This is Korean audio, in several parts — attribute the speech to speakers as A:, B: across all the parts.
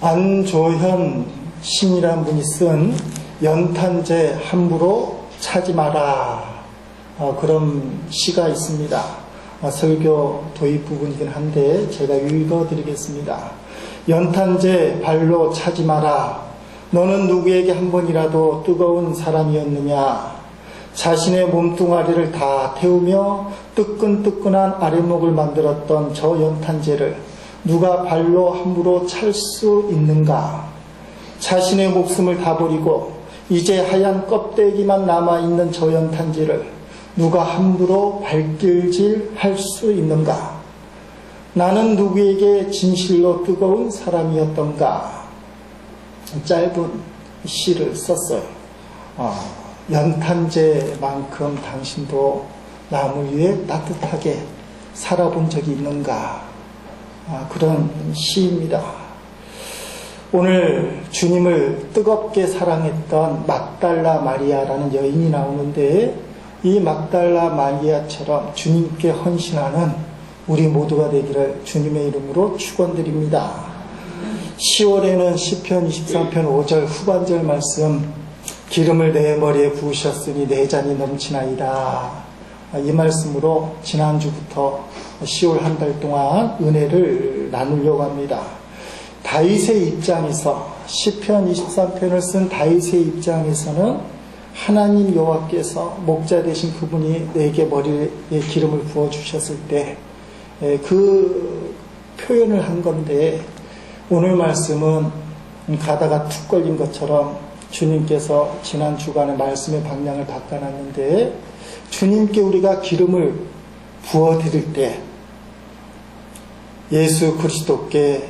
A: 안조현 신이라는 분이 쓴 연탄재 함부로 차지 마라, 그런 시가 있습니다. 설교 도입 부분이긴 한데 제가 읽어드리겠습니다. 연탄재 발로 차지 마라. 너는 누구에게 한 번이라도 뜨거운 사람이었느냐. 자신의 몸뚱아리를 다 태우며 뜨끈뜨끈한 아랫목을 만들었던 저 연탄재를 누가 발로 함부로 찰 수 있는가. 자신의 목숨을 다 버리고 이제 하얀 껍데기만 남아있는 저 연탄재를 누가 함부로 발길질 할 수 있는가. 나는 누구에게 진실로 뜨거운 사람이었던가. 짧은 시를 썼어요. 연탄재만큼 당신도 남을 위해 따뜻하게 살아본 적이 있는가. 그런 시입니다. 오늘 주님을 뜨겁게 사랑했던 막달라 마리아라는 여인이 나오는데, 이 막달라 마리아처럼 주님께 헌신하는 우리 모두가 되기를 주님의 이름으로 축원드립니다. 10월에는 시편 23편 5절 후반절 말씀, 기름을 내 머리에 부으셨으니 내 잔이 넘치나이다. 이 말씀으로 지난주부터 10월 한 달 동안 은혜를 나누려고 합니다. 다윗의 입장에서, 시편 23편을 쓴 다윗의 입장에서는 하나님 여호와께서 목자 되신 그분이 내게 머리에 기름을 부어주셨을 때 그 표현을 한 건데, 오늘 말씀은 가다가 툭 걸린 것처럼 주님께서 지난 주간에 말씀의 방향을 바꿔놨는데, 주님께 우리가 기름을 부어드릴 때, 예수 그리스도께,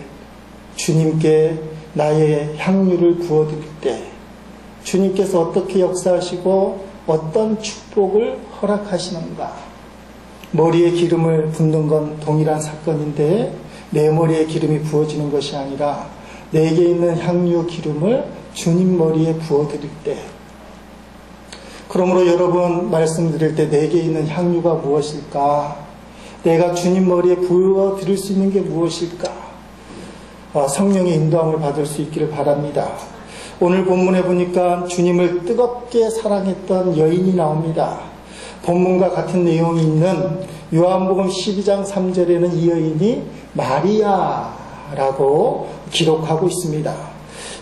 A: 주님께 나의 향유를 부어드릴 때 주님께서 어떻게 역사하시고 어떤 축복을 허락하시는가. 머리에 기름을 붓는 건 동일한 사건인데, 내 머리에 기름이 부어지는 것이 아니라 내게 있는 향유 기름을 주님 머리에 부어드릴 때, 그러므로 여러분 말씀드릴 때 내게 있는 향유가 무엇일까? 내가 주님 머리에 부어드릴 수 있는 게 무엇일까? 성령의 인도함을 받을 수 있기를 바랍니다. 오늘 본문에 보니까 주님을 뜨겁게 사랑했던 여인이 나옵니다. 본문과 같은 내용이 있는 요한복음 12장 3절에는 이 여인이 마리아라고 기록하고 있습니다.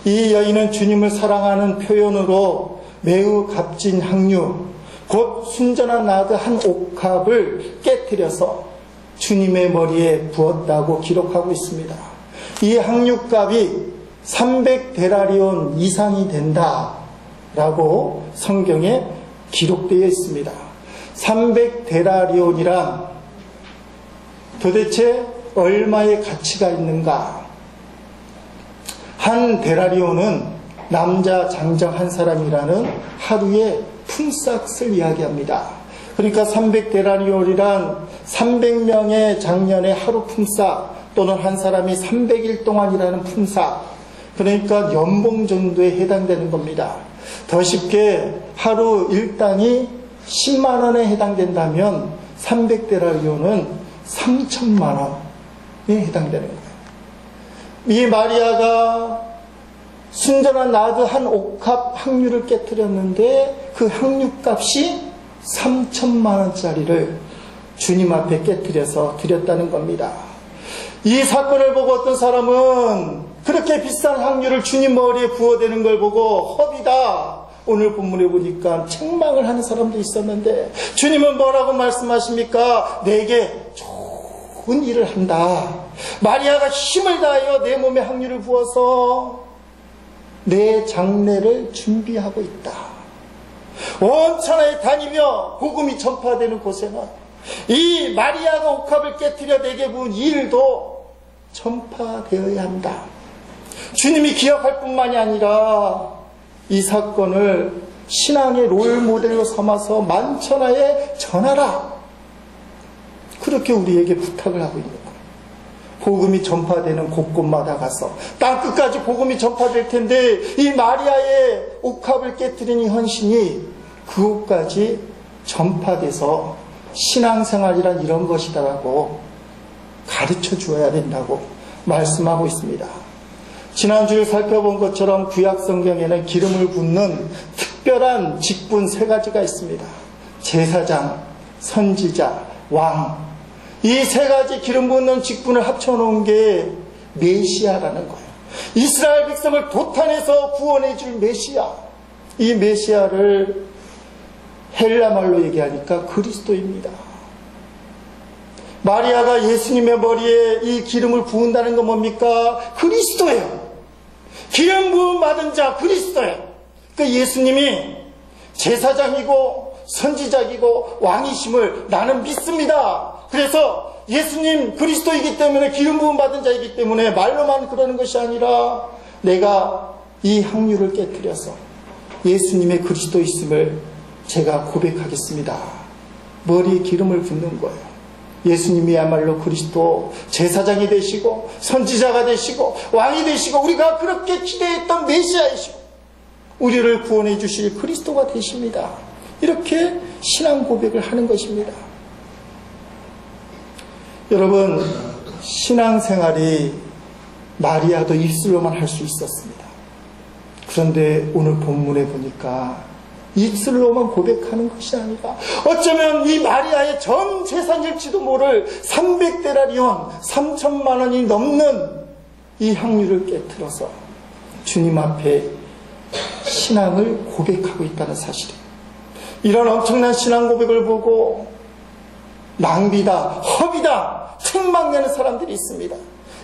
A: 이 여인은 주님을 사랑하는 표현으로 매우 값진 향유, 곧 순전한 나드 한 옥합을 깨뜨려서 주님의 머리에 부었다고 기록하고 있습니다. 이 향유값이 300데나리온 이상이 된다라고 성경에 기록되어 있습니다. 300데나리온이란 도대체 얼마의 가치가 있는가? 한 데나리온은 남자 장정 한 사람이라는 하루의 품삯을 이야기합니다. 그러니까 300데나리온이란 300명의 장년의 하루 품삯, 또는 한 사람이 300일 동안 일하는 품삯, 그러니까 연봉 정도에 해당되는 겁니다. 더 쉽게 하루 일당이 10만 원에 해당된다면 300데나리온은 3천만 원에 해당되는 거예요. 이 마리아가 순전한 나드 한 옥합 향유를 깨뜨렸는데 그 향유값이 3천만 원짜리를 주님 앞에 깨뜨려서 드렸다는 겁니다. 이 사건을 보고 어떤 사람은 그렇게 비싼 향유를 주님 머리에 부어대는 걸 보고 허비다, 오늘 본문에 보니까 책망을 하는 사람도 있었는데, 주님은 뭐라고 말씀하십니까? 내게 좋은 일을 한다. 마리아가 힘을 다하여 내 몸에 향유를 부어서 내 장례를 준비하고 있다. 온 천하에 다니며 복음이 전파되는 곳에는 이 마리아가 옥합을 깨뜨려 내게 부은 일도 전파되어야 한다. 주님이 기억할 뿐만이 아니라 이 사건을 신앙의 롤모델로 삼아서 만천하에 전하라. 그렇게 우리에게 부탁을 하고 있는 거예요. 복음이 전파되는 곳곳마다 가서 땅끝까지 복음이 전파될 텐데, 이 마리아의 옥합을 깨뜨린 이 헌신이 그곳까지 전파돼서 신앙생활이란 이런 것이다라고 가르쳐 주어야 된다고 말씀하고 있습니다. 지난주에 살펴본 것처럼 구약 성경에는 기름을 붓는 특별한 직분 3가지가 있습니다. 제사장, 선지자, 왕. 이 3가지 기름 붓는 직분을 합쳐놓은 게 메시아라는 거예요. 이스라엘 백성을 도탄에서 구원해 줄 메시아. 이 메시아를 헬라말로 얘기하니까 그리스도입니다. 마리아가 예수님의 머리에 이 기름을 부은다는 건 뭡니까? 그리스도예요. 기름 부음 받은 자 그리스도예요. 그러니까 예수님이 제사장이고 선지자이고 왕이심을 나는 믿습니다. 그래서 예수님 그리스도이기 때문에 기름 부음 받은 자이기 때문에 말로만 그러는 것이 아니라 내가 이 향유를 깨뜨려서 예수님의 그리스도있음을 제가 고백하겠습니다. 머리에 기름을 붓는 거예요. 예수님이야말로 그리스도 제사장이 되시고 선지자가 되시고 왕이 되시고 우리가 그렇게 기대했던 메시아이시고 우리를 구원해 주실 그리스도가 되십니다. 이렇게 신앙 고백을 하는 것입니다. 여러분, 신앙생활이 마리아도 입술로만 할 수 있었습니다. 그런데 오늘 본문에 보니까 입술로만 고백하는 것이 아니라 어쩌면 이 마리아의 전 재산일지도 모를 300데나리온 3천만 원이 넘는 이 향유를 깨트려서 주님 앞에 신앙을 고백하고 있다는 사실이에요. 이런 엄청난 신앙 고백을 보고 낭비다, 허비다, 책망내는 사람들이 있습니다.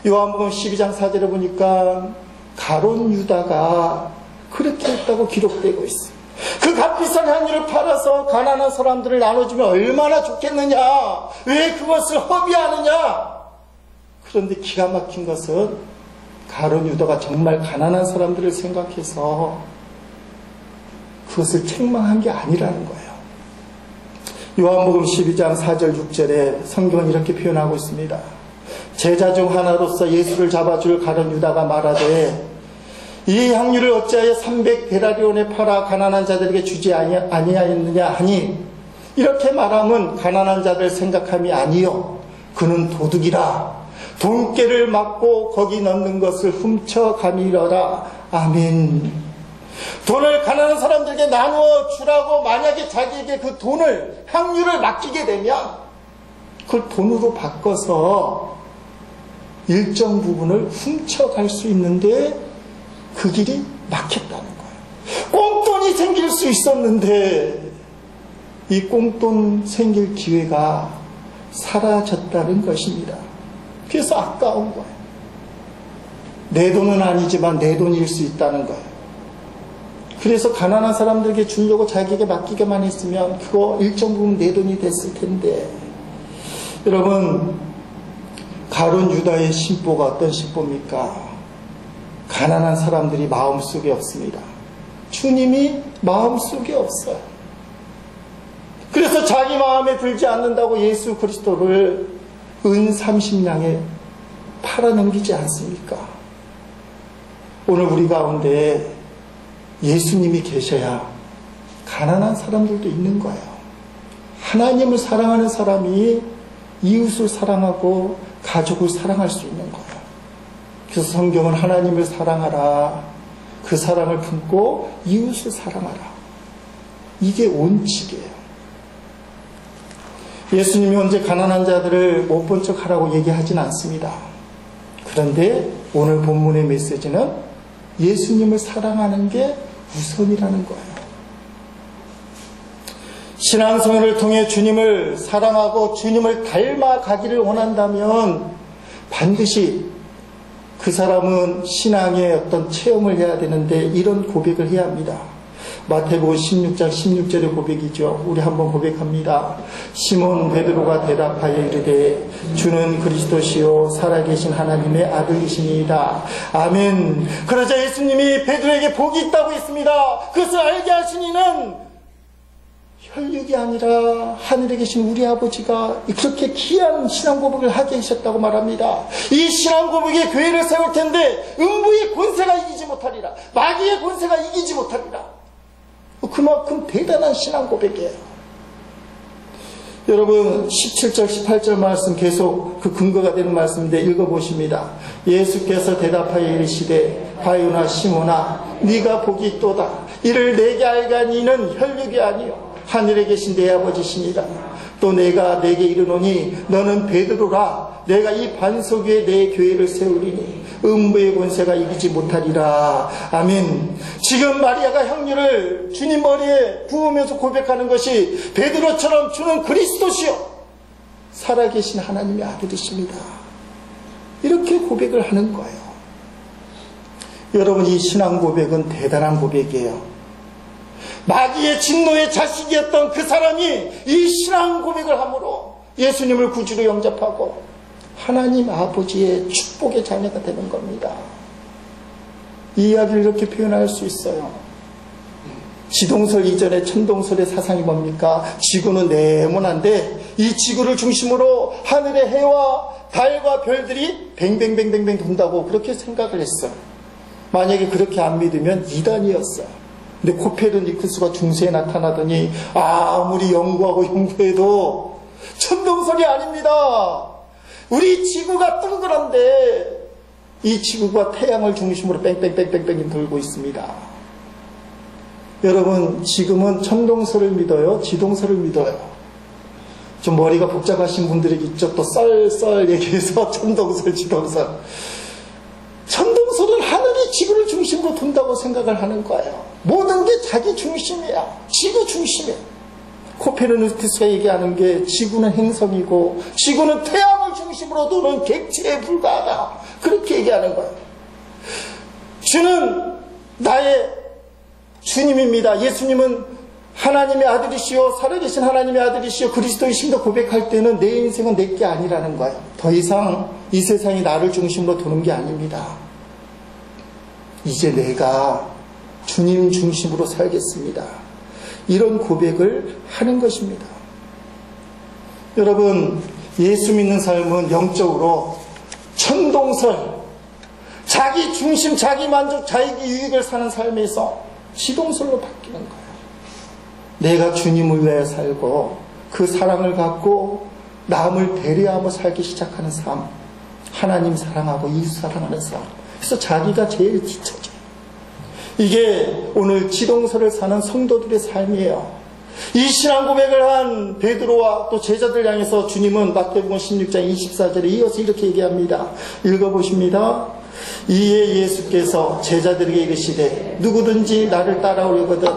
A: 요한복음 12장 4절에 보니까 가룟 유다가 그렇게 했다고 기록되고 있어요. 그 값비싼 향유를 팔아서 가난한 사람들을 나눠주면 얼마나 좋겠느냐. 왜 그것을 허비하느냐. 그런데 기가 막힌 것은 가룟 유다가 정말 가난한 사람들을 생각해서 그것을 책망한 게 아니라는 거예요. 요한복음 12장 4절 6절에 성경은 이렇게 표현하고 있습니다. 제자 중 하나로서 예수를 잡아줄 가룟 유다가 말하되 이 향유를 어찌하여 300데나리온에 팔아 가난한 자들에게 주지 아니하였느냐 하니 이렇게 말함은 가난한 자들 생각함이 아니요 그는 도둑이라 돈깨를 맞고 거기 넣는 것을 훔쳐가미러라. 아멘. 돈을 가난한 사람들에게 나누어 주라고 만약에 자기에게 그 돈을 향유를 맡기게 되면 그걸 돈으로 바꿔서 일정 부분을 훔쳐갈 수 있는데 그 길이 막혔다는 거예요. 꽁돈이 생길 수 있었는데 이 꽁돈 생길 기회가 사라졌다는 것입니다. 그래서 아까운 거예요. 내 돈은 아니지만 내 돈일 수 있다는 거예요. 그래서 가난한 사람들에게 주려고 자기에게 맡기게만 했으면 그거 일정 부분 내 돈이 됐을 텐데 여러분 가룟 유다의 심보가 어떤 심보입니까? 가난한 사람들이 마음속에 없습니다. 주님이 마음속에 없어요. 그래서 자기 마음에 들지 않는다고 예수 그리스도를 은 30냥에 팔아넘기지 않습니까? 오늘 우리 가운데 예수님이 계셔야 가난한 사람들도 있는 거예요. 하나님을 사랑하는 사람이 이웃을 사랑하고 가족을 사랑할 수 있는 거예요. 그래서 성경은 하나님을 사랑하라. 그 사랑을 품고 이웃을 사랑하라. 이게 원칙이에요. 예수님이 언제 가난한 자들을 못 본 척 하라고 얘기하진 않습니다. 그런데 오늘 본문의 메시지는 예수님을 사랑하는 게 우선이라는 거예요. 신앙생활을 통해 주님을 사랑하고 주님을 닮아가기를 원한다면 반드시 그 사람은 신앙의 어떤 체험을 해야 되는데 이런 고백을 해야 합니다. 마태복음 16장 16절의 고백이죠. 우리 한번 고백합니다. 시몬 베드로가 대답하여 이르되 주는 그리스도시요 살아계신 하나님의 아들이시니이다. 아멘. 그러자 예수님이 베드로에게 복이 있다고 했습니다. 그것을 알게 하신 이는 혈육이 아니라 하늘에 계신 우리 아버지가 그렇게 귀한 신앙 고백을 하게 하셨다고 말합니다. 이 신앙 고백에 교회를 세울 텐데 음부의 권세가 이기지 못하리라. 마귀의 권세가 이기지 못하리라. 그만큼 대단한 신앙 고백이에요. 여러분 17절 18절 말씀 계속 그 근거가 되는 말씀인데 읽어보십니다. 예수께서 대답하여 이르시되 바요나 시몬아 네가 복이 있도다. 이를 내게 알가니 이는 혈육이 아니요 하늘에 계신 내 아버지시니라. 또 내가 내게 이르노니 너는 베드로라. 내가 이 반석 위에 내 교회를 세우리니 음부의 권세가 이기지 못하리라. 아멘. 지금 마리아가 향유를 주님 머리에 부으면서 고백하는 것이 베드로처럼 주는 그리스도시요 살아계신 하나님의 아들이십니다. 이렇게 고백을 하는 거예요. 여러분, 이 신앙 고백은 대단한 고백이에요. 마귀의 진노의 자식이었던 그 사람이 이 신앙 고백을 함으로 예수님을 구주로 영접하고 하나님 아버지의 축복의 자녀가 되는 겁니다. 이 이야기를 이렇게 표현할 수 있어요. 지동설 이전에 천동설의 사상이 뭡니까? 지구는 네모난데 이 지구를 중심으로 하늘의 해와 달과 별들이 뱅뱅뱅뱅뱅 돈다고 그렇게 생각을 했어요. 만약에 그렇게 안 믿으면 이단이었어요. 근데 코페르니쿠스가 중세에 나타나더니 아무리 연구해도 천동설이 아닙니다. 우리 지구가 둥그런데 이 지구가 태양을 중심으로 뺑뺑뺑뺑뺑 돌고 있습니다. 여러분, 지금은 천동설을 믿어요? 지동설을 믿어요? 좀 머리가 복잡하신 분들이 있죠. 또 썰 얘기해서 천동설, 지동설. 천동설은 하늘이 지구를 중심으로 돈다고 생각을 하는 거예요. 모든 게 자기 중심이야. 지구 중심이야. 코페르니쿠스가 얘기하는 게 지구는 행성이고 지구는 태양을 중심으로 도는 객체에 불과하다. 그렇게 얘기하는 거예요. 주는 나의 주님입니다. 예수님은 하나님의 아들이시오, 살아계신 하나님의 아들이시오, 그리스도이심도 고백할 때는 내 인생은 내 게 아니라는 거예요. 더 이상 이 세상이 나를 중심으로 도는 게 아닙니다. 이제 내가 주님 중심으로 살겠습니다. 이런 고백을 하는 것입니다. 여러분, 예수 믿는 삶은 영적으로 천동설, 자기 중심, 자기 만족, 자기 유익을 사는 삶에서 지동설로 바뀌는 거예요. 내가 주님을 위해 살고 그 사랑을 갖고 남을 배려하며 살기 시작하는 삶, 하나님 사랑하고 이웃 사랑하는 삶. 그래서 자기가 제일 뒤처져요. 이게 오늘 지동설을 사는 성도들의 삶이에요. 이 신앙 고백을 한 베드로와 또 제자들 향해서 주님은 마태복음 16장 24절에 이어서 이렇게 얘기합니다. 읽어보십니다. 이에 예수께서 제자들에게 이르시되 누구든지 나를 따라오려거든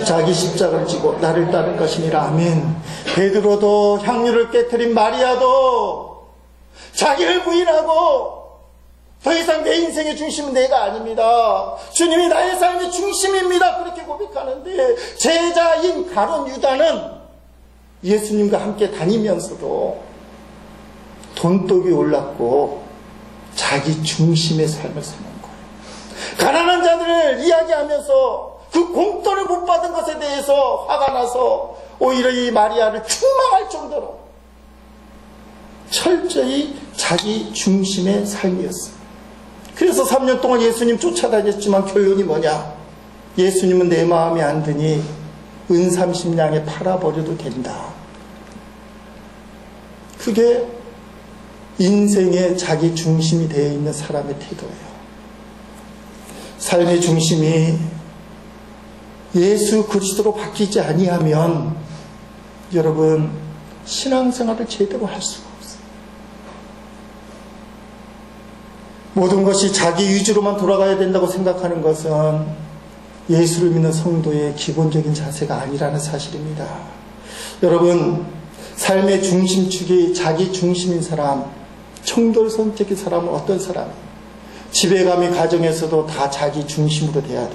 A: 자기 십자가를 지고 나를 따를 것이니라. 아멘. 베드로도 향유를 깨뜨린 마리아도 자기를 부인하고 더 이상 내 인생의 중심은 내가 아닙니다. 주님이 나의 삶의 중심입니다. 그렇게 고백하는데 제자인 가룟 유다는 예수님과 함께 다니면서도 돈독이 올랐고 자기 중심의 삶을 사는 거예요. 가난한 자들을 이야기하면서 그 공돈을 못 받은 것에 대해서 화가 나서 오히려 이 마리아를 책망할 정도로 철저히 자기 중심의 삶이었어요. 그래서 3년 동안 예수님 쫓아다녔지만 결론이 뭐냐? 예수님은 내 마음에 안 드니 은 30냥에 팔아버려도 된다. 그게 인생의 자기 중심이 되어 있는 사람의 태도예요. 삶의 중심이 예수 그리스도로 바뀌지 아니하면 여러분 신앙생활을 제대로 할 수가 없어요. 모든 것이 자기 위주로만 돌아가야 된다고 생각하는 것은 예수를 믿는 성도의 기본적인 자세가 아니라는 사실입니다. 여러분, 삶의 중심축이 자기 중심인 사람, 청돌선적인 사람은 어떤 사람이에요? 집에 가면 가정에서도 다 자기 중심으로 돼야 돼.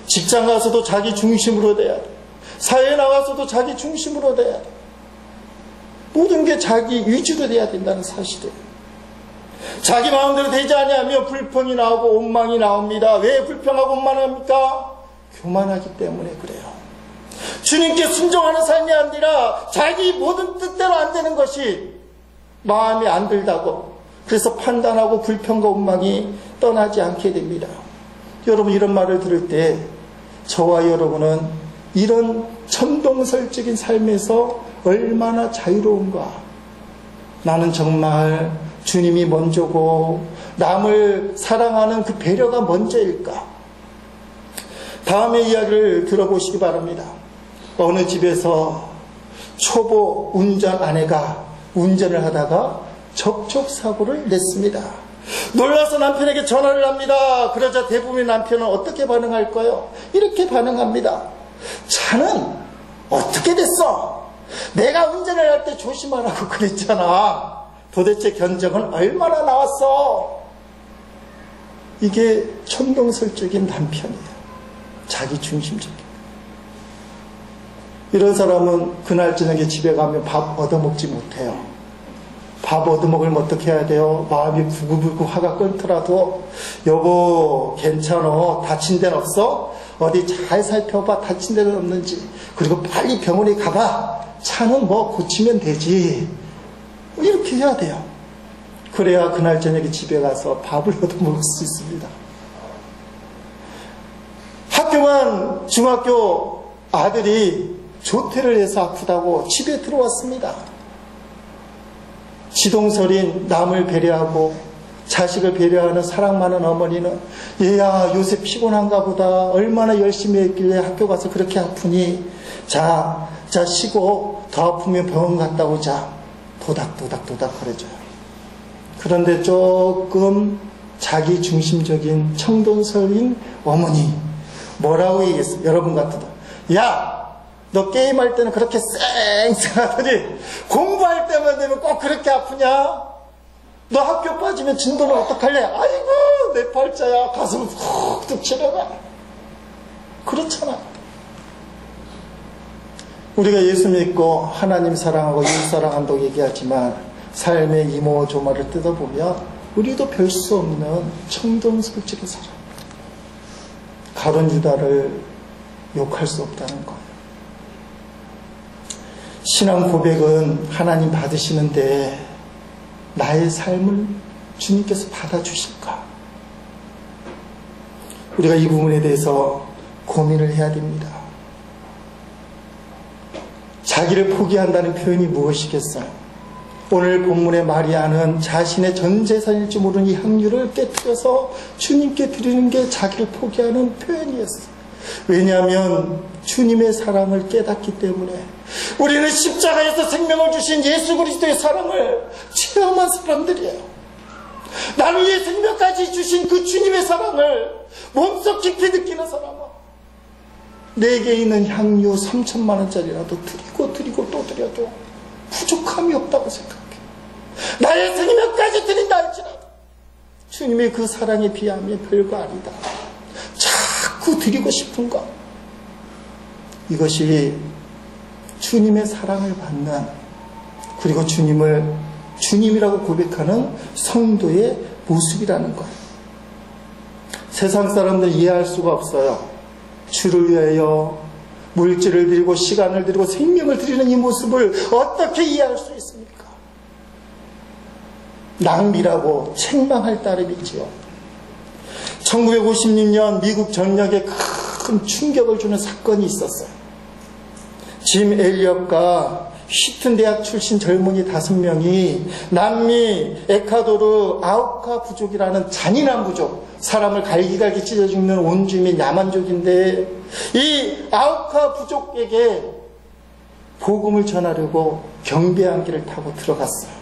A: 직장 가서도 자기 중심으로 돼야 돼. 사회에 나가서도 자기 중심으로 돼야 돼. 모든 게 자기 위주로 돼야 된다는 사실이에요. 자기 마음대로 되지 아니하면 불평이 나오고 원망이 나옵니다. 왜 불평하고 원망합니까? 교만하기 때문에 그래요. 주님께 순종하는 삶이 아니라 자기 모든 뜻대로 안 되는 것이 마음에 안 들다고 그래서 판단하고 불평과 원망이 떠나지 않게 됩니다. 여러분, 이런 말을 들을 때 저와 여러분은 이런 천동설적인 삶에서 얼마나 자유로운가. 나는 정말 주님이 먼저고 남을 사랑하는 그 배려가 먼저일까? 다음의 이야기를 들어보시기 바랍니다. 어느 집에서 초보 운전 아내가 운전을 하다가 접촉사고를 냈습니다. 놀라서 남편에게 전화를 합니다. 그러자 대부분의 남편은 어떻게 반응할까요? 이렇게 반응합니다. 차는 어떻게 됐어? 내가 운전을 할 때 조심하라고 그랬잖아. 도대체 견적은 얼마나 나왔어? 이게 천동설적인 남편이에요. 자기 중심적인. 이런 사람은 그날 저녁에 집에 가면 밥 얻어먹지 못해요. 밥 얻어먹으면 어떻게 해야 돼요? 마음이 부글부글 화가 끓더라도 여보 괜찮어? 다친 데는 없어? 어디 잘 살펴봐. 다친 데는 없는지. 그리고 빨리 병원에 가봐. 차는 뭐 고치면 되지. 이렇게 해야 돼요. 그래야 그날 저녁에 집에 가서 밥을 얻어먹을 수 있습니다. 학교만 중학교 아들이 조퇴를 해서 아프다고 집에 들어왔습니다. 지동설인 남을 배려하고 자식을 배려하는 사랑 많은 어머니는 얘야 요새 피곤한가 보다. 얼마나 열심히 했길래 학교 가서 그렇게 아프니. 자 쉬고 더 아프면 병원 갔다 오자. 도닥도닥 거려줘요. 그런데 조금 자기 중심적인 청돈설인 어머니 뭐라고 얘기했어요? 여러분 같아도 야 너 게임할 때는 그렇게 쌩쌩하더니 공부할 때만 되면 꼭 그렇게 아프냐? 너 학교 빠지면 진도는 어떡할래? 아이고 내 팔자야. 가슴 훅 치려가. 그렇잖아. 우리가 예수 믿고 하나님 사랑하고 이웃 사랑한다고 얘기하지만 삶의 이모저모를 뜯어보면 우리도 별 수 없는 청동설적인 사람. 가룟 유다를 욕할 수 없다는 거예요. 신앙 고백은 하나님 받으시는데 나의 삶을 주님께서 받아주실까? 우리가 이 부분에 대해서 고민을 해야 됩니다. 자기를 포기한다는 표현이 무엇이겠어요? 오늘 본문의 마리아는 자신의 전 재산일지 모르는 이 향유를 깨뜨려서 주님께 드리는 게 자기를 포기하는 표현이었어요. 왜냐하면 주님의 사랑을 깨닫기 때문에 우리는 십자가에서 생명을 주신 예수 그리스도의 사랑을 체험한 사람들이에요. 나를 위해 생명까지 주신 그 주님의 사랑을 몸속 깊이 느끼는 사람은 내게 있는 향유 3천만 원짜리라도 드리고 또 드려도 부족함이 없다고 생각해. 나의 생명까지 드린다 할지라도 주님의 그 사랑에 비하면 별거 아니다. 자꾸 드리고 싶은 것. 이것이 주님의 사랑을 받는, 그리고 주님을 주님이라고 고백하는 성도의 모습이라는 거예요. 세상 사람들 이해할 수가 없어요. 주를 위하여 물질을 드리고 시간을 드리고 생명을 드리는 이 모습을 어떻게 이해할 수 있습니까? 낭비라고 책망할 따름이지요. 1956년 미국 전역에 큰 충격을 주는 사건이 있었어요. 짐 엘리엇과 휘튼 대학 출신 젊은이 5명이 남미 에콰도르 아우카 부족이라는 잔인한 부족, 사람을 갈기갈기 찢어 죽는 원주민 야만족인데, 이 아우카 부족에게 복음을 전하려고 경배항기를 타고 들어갔어요.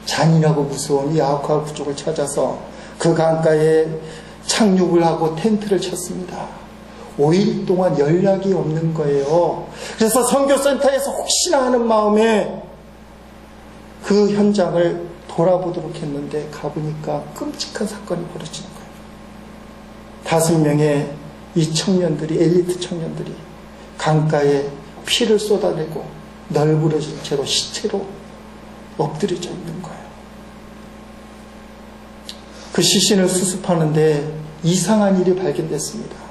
A: 잔인하고 무서운 이 아우카 부족을 찾아서 그 강가에 착륙을 하고 텐트를 쳤습니다. 5일 동안 연락이 없는 거예요. 그래서 선교센터에서 혹시나 하는 마음에 그 현장을 돌아보도록 했는데 가보니까 끔찍한 사건이 벌어지는 거예요. 5명의 이 청년들이, 엘리트 청년들이 강가에 피를 쏟아내고 널브러진 채로 시체로 엎드려져 있는 거예요. 그 시신을 수습하는데 이상한 일이 발견됐습니다.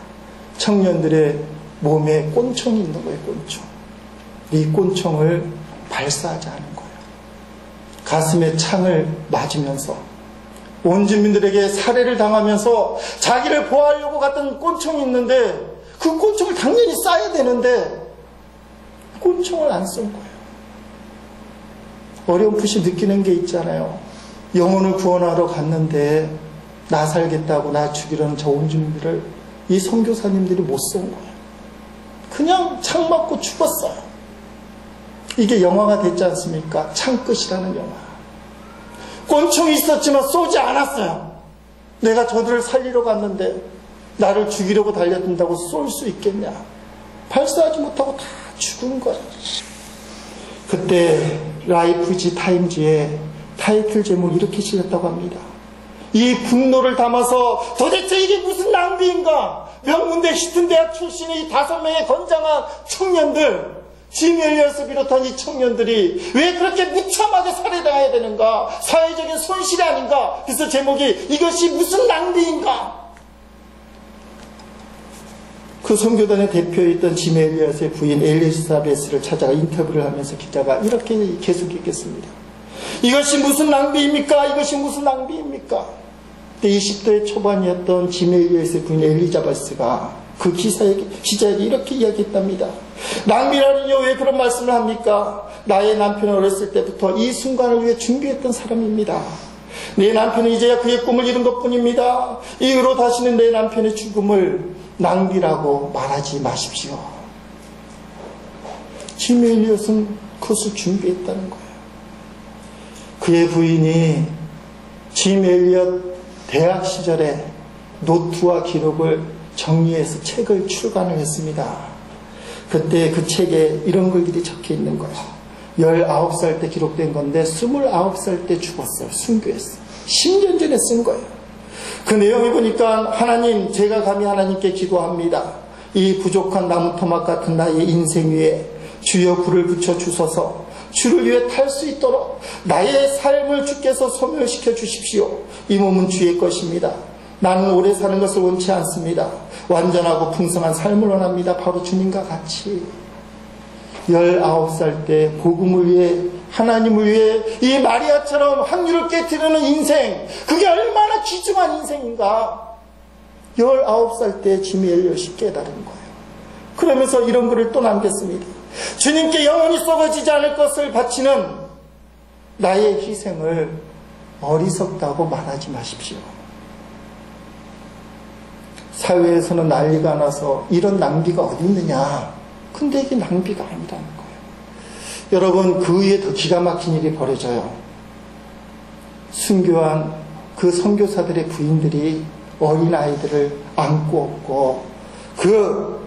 A: 청년들의 몸에 꼰총이 있는 거예요. 꼰총. 이 꼰총을 발사하지 않은 거예요. 가슴에 창을 맞으면서 원주민들에게 살해를 당하면서 자기를 보호하려고 갔던 꼰총이 있는데 그 꼰총을 당연히 쏴야 되는데 꼰총을 안 쏜 거예요. 어렴풋이 느끼는 게 있잖아요. 영혼을 구원하러 갔는데 나 살겠다고 나 죽이려는 저 온주민들을 이 선교사님들이 못 쏜 거예요. 그냥 창 맞고 죽었어요. 이게 영화가 됐지 않습니까? 창끝이라는 영화. 권총이 있었지만 쏘지 않았어요. 내가 저들을 살리러 갔는데 나를 죽이려고 달려든다고 쏠 수 있겠냐? 발사하지 못하고 다 죽은 거예요. 그때 라이프지 타임즈의 타이틀 제목이 이렇게 실렸다고 합니다. 이 분노를 담아서 도대체 이게 무슨 낭비인가? 명문대 히튼대학 출신의 이 5명의 건장한 청년들, 짐 엘리엇을 비롯한 이 청년들이 왜 그렇게 무참하게 살해당해야 되는가? 사회적인 손실이 아닌가? 그래서 제목이 이것이 무슨 낭비인가? 그 선교단의 대표였던 짐 엘리엇의 부인 엘리사베스를 찾아가 인터뷰를 하면서 기자가 이렇게 계속 얘기했습니다. 이것이 무슨 낭비입니까? 이것이 무슨 낭비입니까? 그때 20대 초반이었던 짐 엘리엇의 부인 엘리자베스가 그 기자에게 이렇게 이야기했답니다. 낭비라니요, 왜 그런 말씀을 합니까? 나의 남편은 어렸을 때부터 이 순간을 위해 준비했던 사람입니다. 내 남편은 이제야 그의 꿈을 이룬 것뿐입니다. 이후로 다시는 내 남편의 죽음을 낭비라고 말하지 마십시오. 짐 엘리엇은 그것을 준비했다는 거예요. 그의 부인이 짐 엘리엇 대학 시절에 노트와 기록을 정리해서 책을 출간을 했습니다. 그때 그 책에 이런 글들이 적혀 있는 거예요. 19살 때 기록된 건데 29살 때 죽었어요. 순교했어요. 10년 전에 쓴 거예요. 그 내용을 보니까 하나님, 제가 감히 하나님께 기도합니다. 이 부족한 나무 토막 같은 나의 인생 위에 주여 불을 붙여 주소서. 주를 위해 탈 수 있도록 나의 삶을 주께서 소멸시켜 주십시오. 이 몸은 주의 것입니다. 나는 오래 사는 것을 원치 않습니다. 완전하고 풍성한 삶을 원합니다. 바로 주님과 같이. 19살 때 복음을 위해, 하나님을 위해 이 마리아처럼 확률을 깨트리는 인생, 그게 얼마나 귀중한 인생인가. 19살 때 짐 엘리엇이 깨달은 거예요. 그러면서 이런 글을 또 남겼습니다. 주님께 영원히 썩어지지 않을 것을 바치는 나의 희생을 어리석다고 말하지 마십시오. 사회에서는 난리가 나서 이런 낭비가 어디 있느냐. 근데 이게 낭비가 아니라는 거예요. 여러분, 그 위에 더 기가 막힌 일이 벌어져요. 순교한 그 선교사들의 부인들이 어린아이들을 안고 없고 그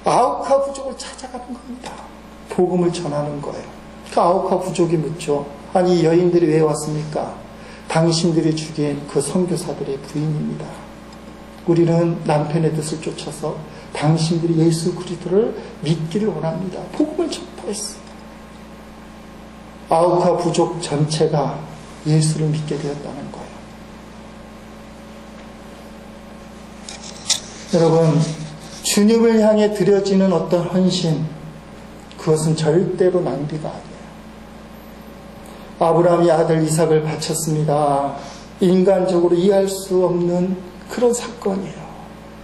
A: 아우카 부족을 찾아가는 겁니다. 복음을 전하는 거예요. 그 아우카 부족이 묻죠. 아니, 여인들이 왜 왔습니까? 당신들이 죽인 그 선교사들의 부인입니다. 우리는 남편의 뜻을 쫓아서 당신들이 예수 그리스도를 믿기를 원합니다. 복음을 전파했어요. 아우카 부족 전체가 예수를 믿게 되었다는 거예요. 여러분, 주님을 향해 드려지는 어떤 헌신, 그것은 절대로 낭비가 아니에요. 아브라함이 아들 이삭을 바쳤습니다. 인간적으로 이해할 수 없는 그런 사건이에요.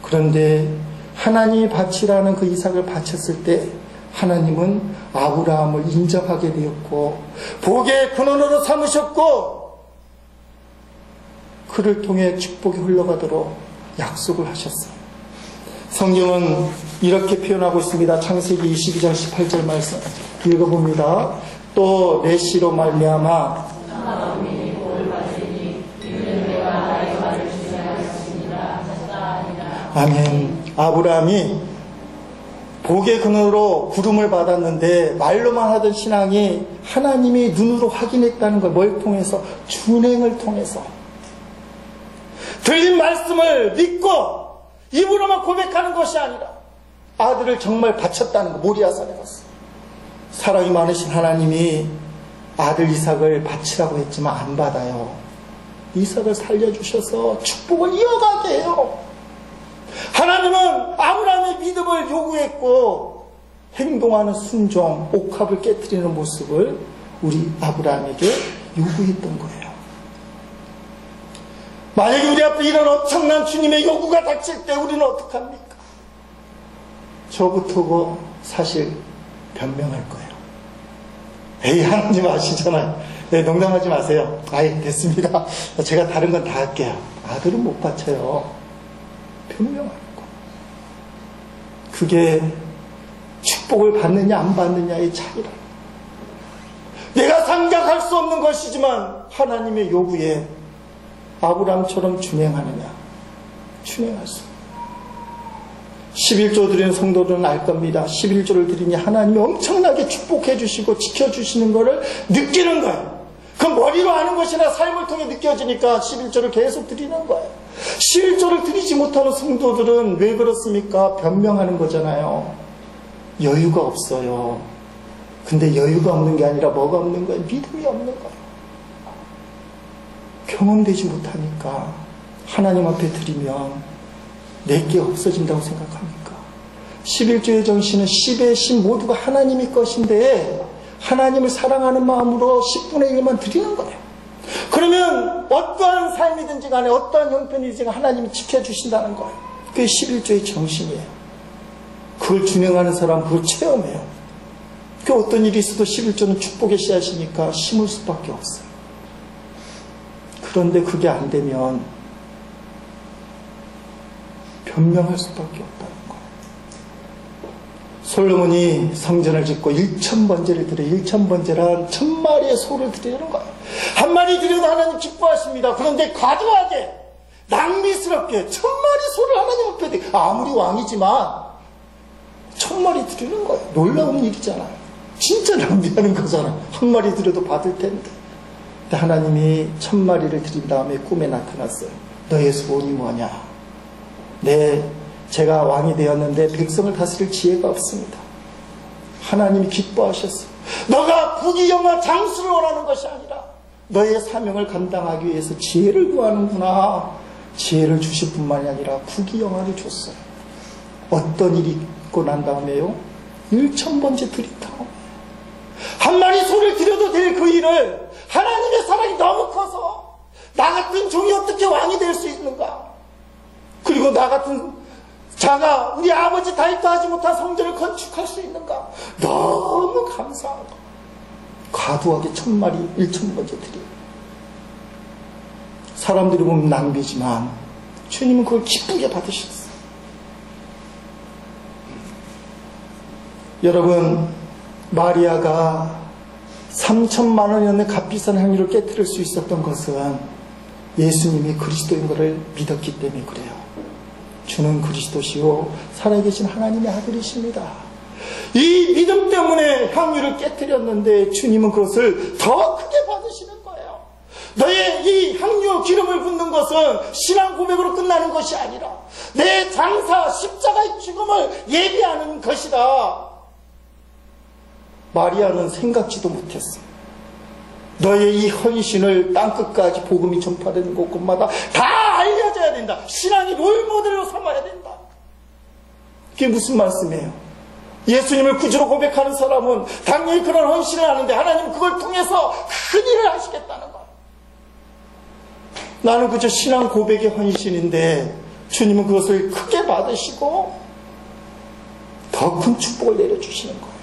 A: 그런데 하나님이 바치라는 그 이삭을 바쳤을 때 하나님은 아브라함을 인정하게 되었고 복의 근원으로 삼으셨고 그를 통해 축복이 흘러가도록 약속을 하셨어요. 성경은 이렇게 표현하고 있습니다. 창세기 22장 18절 말씀 읽어봅니다. 또 메시로 말미암아 아멘. 아브라함이 복의 근원으로 부름을 받았는데 말로만 하던 신앙이 하나님이 눈으로 확인했다는 걸 뭘 통해서? 준행을 통해서. 들린 말씀을 믿고 입으로만 고백하는 것이 아니라 아들을 정말 바쳤다는 거. 모리아산에 갔어. 사랑이 많으신 하나님이 아들 이삭을 바치라고 했지만 안 받아요. 이삭을 살려주셔서 축복을 이어가게 해요. 하나님은 아브라함의 믿음을 요구했고 행동하는 순종, 옥합을 깨트리는 모습을 우리 아브라함에게 요구했던 거예요. 만약에 우리 앞에 이런 엄청난 주님의 요구가 닥칠 때 우리는 어떡합니까? 저부터고 사실 변명할 거예요. 에이, 하나님 아시잖아요. 네, 농담하지 마세요. 아이, 됐습니다. 제가 다른 건 다 할게요. 아들은 못 바쳐요. 변명하는 거. 그게 축복을 받느냐 안 받느냐의 차이라. 내가 상각할 수 없는 것이지만 하나님의 요구에 아브라함처럼 준행하느냐? 준행할 수 없어요. 11조 드리는 성도들은 알 겁니다. 11조를 드리니 하나님이 엄청나게 축복해 주시고 지켜주시는 것을 느끼는 거예요. 그 머리로 아는 것이나 삶을 통해 느껴지니까 11조를 계속 드리는 거예요. 11조를 드리지 못하는 성도들은 왜 그렇습니까? 변명하는 거잖아요. 여유가 없어요. 근데 여유가 없는 게 아니라 뭐가 없는 거예요? 믿음이 없는 거예요. 경험되지 못하니까 하나님 앞에 드리면 내게 없어진다고 생각합니까? 11조의 정신은 10의 10 모두가 하나님의 것인데 하나님을 사랑하는 마음으로 10분의 1만 드리는 거예요. 그러면 어떠한 삶이든지 간에 어떠한 형편이든지 간에 하나님이 지켜주신다는 거예요. 그게 11조의 정신이에요. 그걸 준행하는 사람 그걸 체험해요. 그 어떤 일이 있어도 11조는 축복의 씨앗이니까 심을 수밖에 없어요. 그런데 그게 안 되면 변명할 수밖에 없다는 거예요. 솔로몬이 성전을 짓고 1000번제를 드려 1000번제란 1000마리의 소를 드리는 거예요. 한 마리 드려도 하나님 기뻐하십니다. 그런데 과도하게 낭비스럽게 1000마리 소를 하나님 앞에 드려 아무리 왕이지만 1000마리 드리는 거예요. 놀라운 일이잖아요. 진짜 낭비하는 거잖아요. 한 마리 드려도 받을 텐데. 근데 하나님이 1000마리를 드린 다음에 꿈에 나타났어요. 너의 소원이 뭐냐? 제가 왕이 되었는데 백성을 다스릴 지혜가 없습니다. 하나님이 기뻐하셨어요. 너가 부귀영화 장수를 원하는 것이 아니라 너의 사명을 감당하기 위해서 지혜를 구하는구나. 지혜를 주실 뿐만이 아니라 부귀영화를 줬어요. 어떤 일이 있고 난 다음에요? 1000번째 드린 다음 한 마리 소를 드려도 될 그 일을 하나님의 사랑이 너무 커서 나 같은 종이 어떻게 왕이 될 수 있는가? 그리고 나 같은 자가 우리 아버지 다윗도 하지 못한 성전을 건축할 수 있는가? 너무 감사한 거. 과도하게 1000마리 1000번째 드려요. 사람들이 보면 낭비지만 주님은 그걸 기쁘게 받으셨어요. 여러분, 마리아가 3천만 원이었는 값비싼 향유를 깨뜨릴 수 있었던 것은 예수님이 그리스도인 것을 믿었기 때문에 그래요. 주는 그리스도시요 살아계신 하나님의 아들이십니다. 이 믿음 때문에 향유를 깨뜨렸는데 주님은 그것을 더 크게 받으시는 거예요. 너의 이 향유 기름을 붓는 것은 신앙 고백으로 끝나는 것이 아니라 내 장사 십자가의 죽음을 예비하는 것이다. 마리아는 생각지도 못했어. 너의 이 헌신을 땅끝까지 복음이 전파되는 곳곳마다 다 알려져야 된다. 신앙이 롤모델로 삼아야 된다. 그게 무슨 말씀이에요? 예수님을 구주로 고백하는 사람은 당연히 그런 헌신을 하는데 하나님은 그걸 통해서 큰 일을 하시겠다는 거예요. 나는 그저 신앙 고백의 헌신인데 주님은 그것을 크게 받으시고 더 큰 축복을 내려주시는 거예요.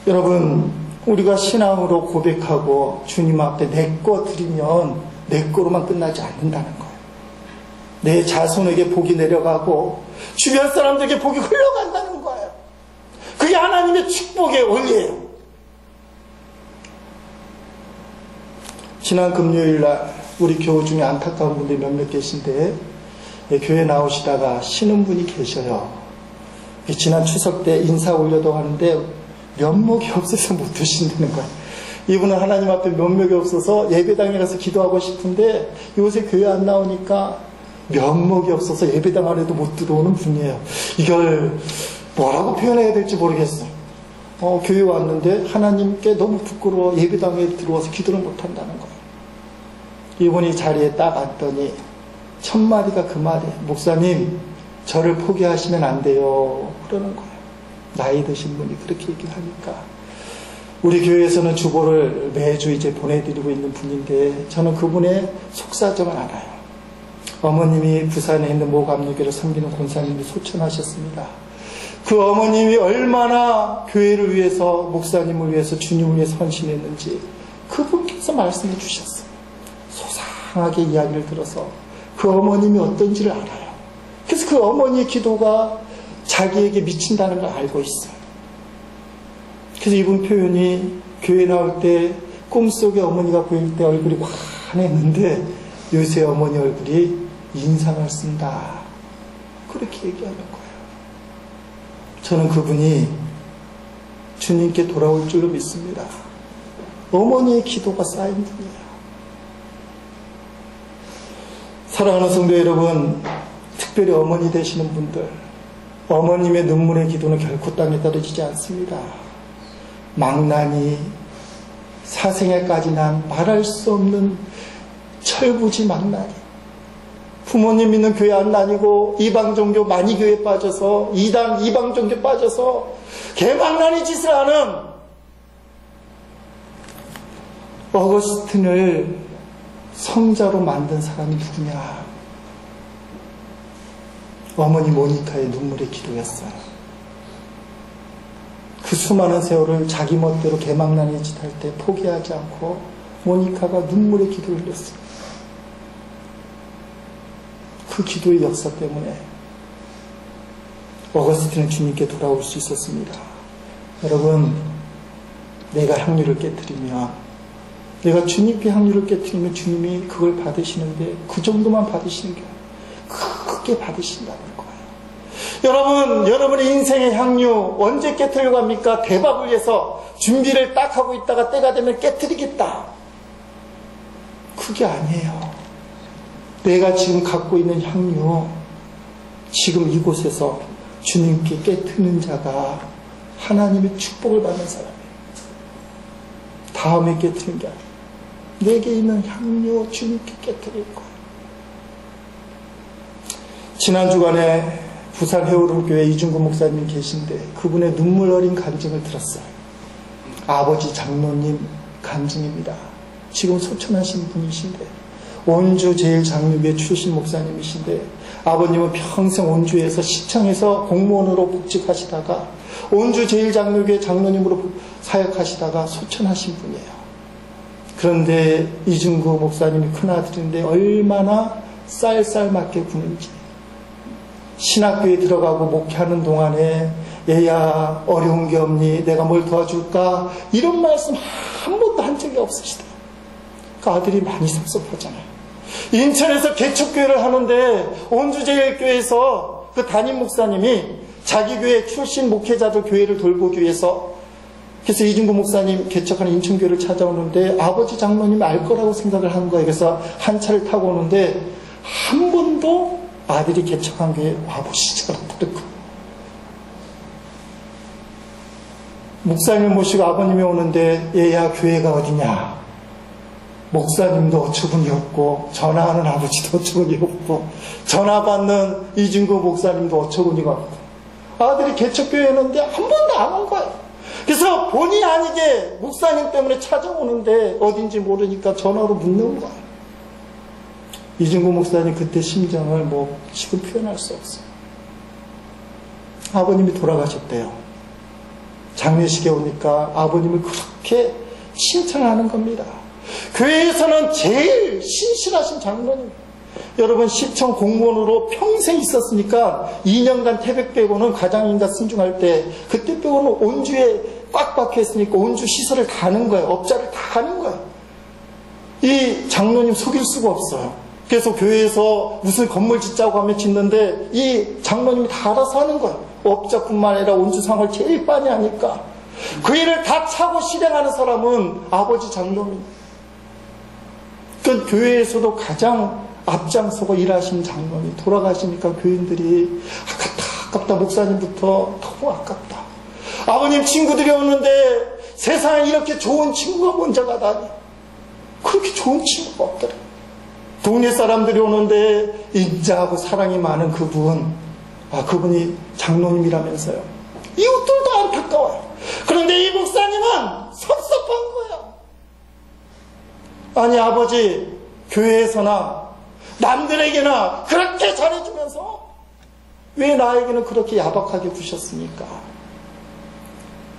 A: 여러분, 우리가 신앙으로 고백하고 주님 앞에 내 거 드리면 내 거로만 끝나지 않는다는 거예요. 내 자손에게 복이 내려가고 주변 사람들에게 복이 흘러간다는 거예요. 그게 하나님의 축복의 원리예요. 지난 금요일날 우리 교우 중에 안타까운 분들이 몇몇 계신데 교회 나오시다가 쉬는 분이 계셔요. 지난 추석 때 인사 올려도 하는데 면목이 없어서 못 드신다는 거예요. 이분은 하나님 앞에 면목이 없어서 예배당에 가서 기도하고 싶은데 요새 교회 안 나오니까 면목이 없어서 예배당 안에도 못 들어오는 분이에요. 이걸 뭐라고 표현해야 될지 모르겠어요. 교회 왔는데 하나님께 너무 부끄러워 예배당에 들어와서 기도를 못 한다는 거예요. 이분이 자리에 딱 앉더니 첫 마디가 그 말이에요. 목사님, 저를 포기하시면 안 돼요. 그러는 거예요. 나이 드신 분이 그렇게 얘기를 하니까. 우리 교회에서는 주보를 매주 이제 보내드리고 있는 분인데 저는 그분의 속사정을 알아요. 어머님이 부산에 있는 모 감리교를 섬기는 권사님이 소천하셨습니다. 그 어머님이 얼마나 교회를 위해서, 목사님을 위해서, 주님을 위해서 헌신했는지 그분께서 말씀해 주셨어요. 소상하게 이야기를 들어서 그 어머님이 어떤지를 알아요. 그래서 그 어머니의 기도가 자기에게 미친다는 걸 알고 있어요. 그래서 이분 표현이 교회 나올 때 꿈속에 어머니가 보일 때 얼굴이 환했는데 요새 어머니 얼굴이 인상을 쓴다. 그렇게 얘기하는 거예요. 저는 그분이 주님께 돌아올 줄로 믿습니다. 어머니의 기도가 쌓인 분이에요. 사랑하는 성도 여러분, 특별히 어머니 되시는 분들, 어머님의 눈물의 기도는 결코 땅에 떨어지지 않습니다. 망나니, 사생애까지 난 말할 수 없는 철부지 망나니, 부모님 믿는 교회 안 다니고 이방종교 많이 교회 빠져서 이방종교 빠져서 개망나니 짓을 하는 어거스틴을 성자로 만든 사람이 누구냐? 어머니 모니카의 눈물의 기도였어요. 그 수많은 세월을 자기 멋대로 개망나니 짓 할 때 포기하지 않고 모니카가 눈물의 기도를 흘렸어요. 그 기도의 역사 때문에 어거스틴은 주님께 돌아올 수 있었습니다. 여러분, 내가 향유를 깨뜨리면, 내가 주님께 향유를 깨뜨리면 주님이 그걸 받으시는데 그 정도만 받으시는 게 크게 받으신다는 거예요. 여러분, 여러분의 인생의 향유 언제 깨뜨리려고 합니까? 대박을 위해서 준비를 딱 하고 있다가 때가 되면 깨뜨리겠다. 그게 아니에요. 내가 지금 갖고 있는 향유, 지금 이곳에서 주님께 깨뜨리는 자가 하나님의 축복을 받는 사람이에요. 다음에 깨뜨리는 게 아니에요. 내게 있는 향유 주님께 깨뜨릴 거예요. 지난 주간에 부산 해오름교회 이중구 목사님 계신데 그분의 눈물 어린 간증을 들었어요. 아버지 장로님 간증입니다. 지금 소천하신 분이신데 온주 제일장로교회 출신 목사님이신데 아버님은 평생 온주에서 시청에서 공무원으로 복직하시다가 온주 제일장로교회 장로님으로 사역하시다가 소천하신 분이에요. 그런데 이중구 목사님이 큰아들인데 얼마나 쌀쌀맞게 구는지, 신학교에 들어가고 목회하는 동안에 얘야 어려운 게 없니? 내가 뭘 도와줄까? 이런 말씀 한 번도 한 적이 없으시다. 그 아들이 많이 섭섭하잖아요. 인천에서 개척교회를 하는데 온주제일교회에서 그 담임 목사님이 자기 교회 출신 목회자들 교회를 돌보기 위해서, 그래서 이중구 목사님 개척하는 인천교회를 찾아오는데 아버지 장로님이 알 거라고 생각을 한 거예요. 그래서 한 차를 타고 오는데 한 번도 아들이 개척한 교회에 와보시지 않았다는 거예요. 목사님을 모시고 아버님이 오는데 얘야 교회가 어디냐? 목사님도 어처구니 없고 전화하는 아버지도 어처구니 없고 전화 받는 이중구 목사님도 어처구니가 없고 아들이 개척교회 했는데 한 번도 안 온 거예요. 그래서 본의 아니게 목사님 때문에 찾아오는데 어딘지 모르니까 전화로 묻는 거예요. 이중구 목사님 그때 심정을 지금 표현할 수 없어요. 아버님이 돌아가셨대요. 장례식에 오니까 아버님을 그렇게 칭찬하는 겁니다. 교회에서는 제일 신실하신 장로님. 여러분, 시청 공무원으로 평생 있었으니까 2년간 태백 빼고는 가장인가 승중할 때 그때 빼고는 온주에 꽉 박혀있으니까 온주 시설을 가는 거예요. 업자를 다 가는 거예요. 이 장로님 속일 수가 없어요. 그래서 교회에서 무슨 건물 짓자고 하면 짓는데 이 장로님이 다 알아서 하는 거예요. 업자뿐만 아니라 온주 상을 제일 많이 하니까 그 일을 다 차고 실행하는 사람은 아버지 장로님. 그 교회에서도 가장 앞장서고 일하신 장로님 돌아가시니까 교인들이 아깝다 목사님부터 너무 아깝다. 아버님 친구들이 오는데 세상에 이렇게 좋은 친구가 먼저 가다니. 그렇게 좋은 친구가 없더라. 동네 사람들이 오는데 인자하고 사랑이 많은 그분, 그분이 장로님이라면서요. 이웃들도 안타까워요. 그런데 이 목사님은 섭섭한 거예요. 아니 아버지, 교회에서나 남들에게나 그렇게 잘해주면서 왜 나에게는 그렇게 야박하게 구셨습니까?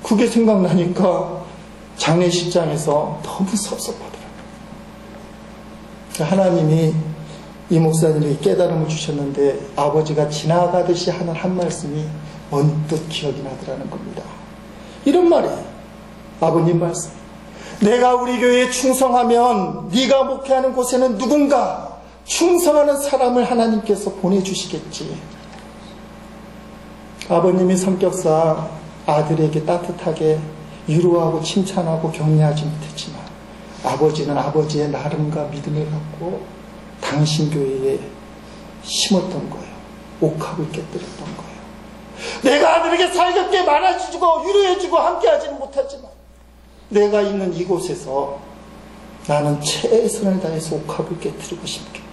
A: 그게 생각나니까 장례식장에서 너무 섭섭하더라고요. 하나님이 이 목사님에게 깨달음을 주셨는데 아버지가 지나가듯이 하는 한 말씀이 언뜻 기억이 나더라는 겁니다. 이런 말이에요. 아버님 말씀. 내가 우리 교회에 충성하면 네가 목회하는 곳에는 누군가 충성하는 사람을 하나님께서 보내주시겠지. 아버님이 성격상 아들에게 따뜻하게 위로하고 칭찬하고 격려하지 못했지만 아버지는 아버지의 나름과 믿음을 갖고 당신 교회에 심었던 거예요. 옥합을 깨뜨렸던 거예요. 내가 아들에게 살갑게 말해주고 위로해주고 함께하지는 못하지만 내가 있는 이곳에서 나는 최선을 다해서 옥합을 깨뜨리고 싶겠다.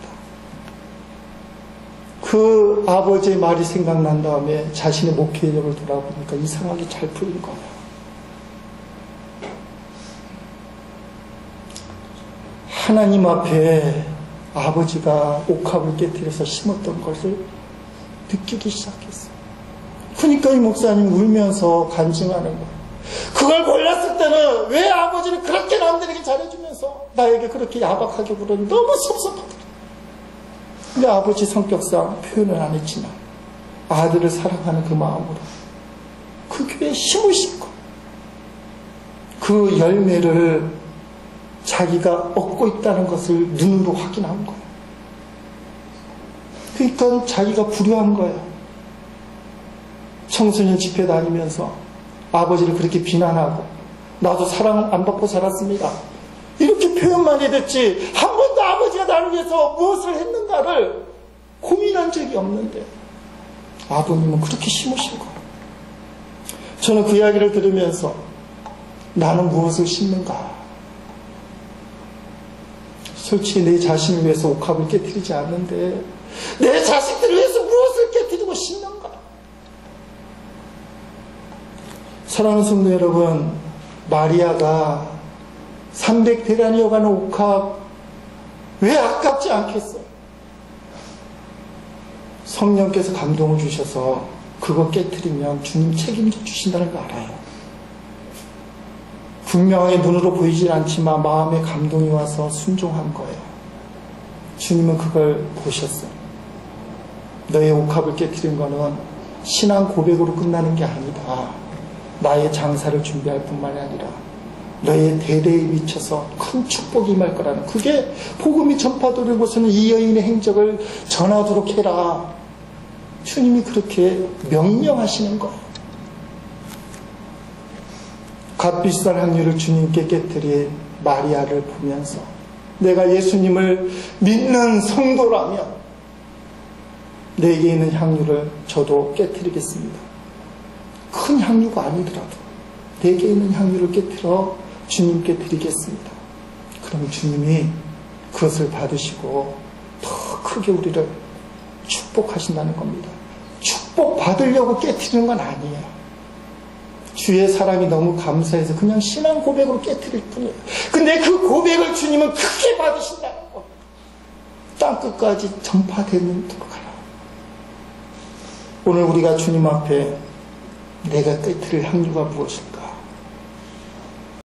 A: 그 아버지의 말이 생각난 다음에 자신의 목회력을 돌아보니까 이상하게 잘 풀린 거예요. 하나님 앞에 아버지가 옥합을 깨뜨려서 심었던 것을 느끼기 시작했어요. 그러니까 이 목사님 울면서 간증하는 거예요. 그걸 몰랐을 때는 왜 아버지는 그렇게 남들에게 잘해주면서 나에게 그렇게 야박하게 굴었는지 너무 섭섭하더라. 근데 아버지 성격상 표현을 안 했지만 아들을 사랑하는 그 마음으로 그 교회에 힘을 싣고 그 열매를 자기가 얻고 있다는 것을 눈으로 확인한 거예요. 그러니까 자기가 불효한 거예요. 청소년 집회 다니면서 아버지를 그렇게 비난하고 나도 사랑 안 받고 살았습니다. 이렇게 표현만 해댔지 한 번도 아버지가 나를 위해서 무엇을 했는가를 고민한 적이 없는데 아버님은 그렇게 심으신 거예요. 저는 그 이야기를 들으면서 나는 무엇을 심는가? 솔직히 내 자신을 위해서 옥합을 깨뜨리지 않는데 내 자식들을 위해서 무엇을 깨뜨리고 심는가? 사랑하는 성도 여러분, 마리아가 300대간이어가는 옥합 왜 아깝지 않겠어요? 성령께서 감동을 주셔서 그거 깨뜨리면 주님 책임져 주신다는 거 알아요. 분명하게 눈으로 보이질 않지만 마음에 감동이 와서 순종한 거예요. 주님은 그걸 보셨어요. 너의 옥합을 깨뜨린 거는 신앙 고백으로 끝나는 게 아니다. 나의 장사를 준비할 뿐만이 아니라 너의 대대에 미쳐서 큰 축복이 임할 거라는, 그게 복음이 전파되는 곳에는 이 여인의 행적을 전하도록 해라. 주님이 그렇게 명령하시는 거예요. 값비싼 향유를 주님께 깨뜨린 마리아를 보면서 내가 예수님을 믿는 성도라면 내게 있는 향유를 저도 깨뜨리겠습니다. 큰 향유가 아니더라도 내게 있는 향유를 깨뜨려 주님께 드리겠습니다. 그럼 주님이 그것을 받으시고 더 크게 우리를 축복하신다는 겁니다. 축복 받으려고 깨뜨리는 건 아니에요. 주의 사랑이 너무 감사해서 그냥 신앙 고백으로 깨뜨릴 뿐이에요. 근데 그 고백을 주님은 크게 받으신다는 거. 땅끝까지 전파되는 도록 하라. 오늘 우리가 주님 앞에 내가 깨뜨릴 향유가 무엇일까?